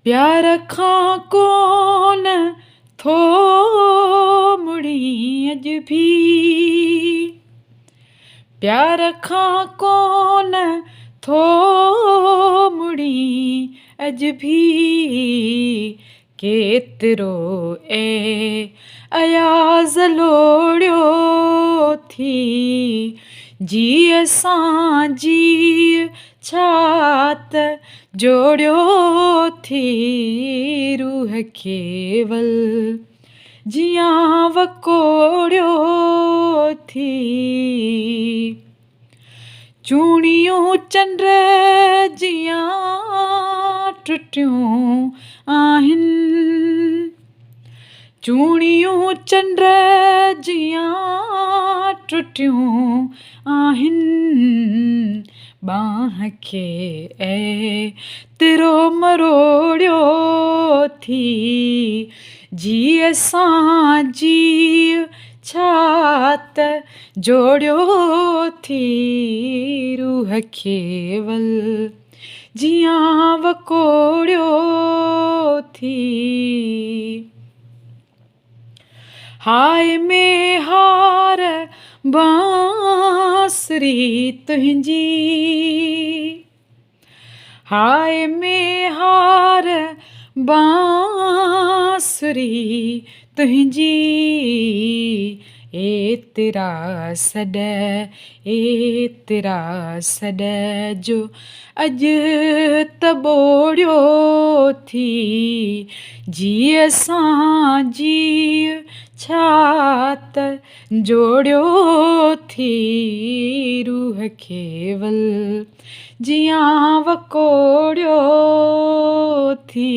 प्यार खां कोन थो मुड़ी अॼ भी प्यार खां कोन थो मुड़ी अॼ भी केतिरो अयाज़ लोड़ियो थी जीअ सां जीअ छा त जोड़ियो थी रूह केवल जियां वकोड़ियो थी चूड़ियूं चंड जियां टुटियूं आहिनि चूड़ियूं चंड जियां टुटियूं आहिनि बांह खे तिरो मरोड़ियो थी जीअ सां जीअ छा त जोड़ियो थी रूह केवल जियां वकोड़ियो थी हाय में हार बांसुरी तुंहिंजी हाय में हार बांसुरी तुंहिंजी एतिरा सॾ जो अॼु त ॿोड़ियो थी जीअ सां जीअ छा त जोड़ियो थी रूह केवल जियां वकोड़ियो थी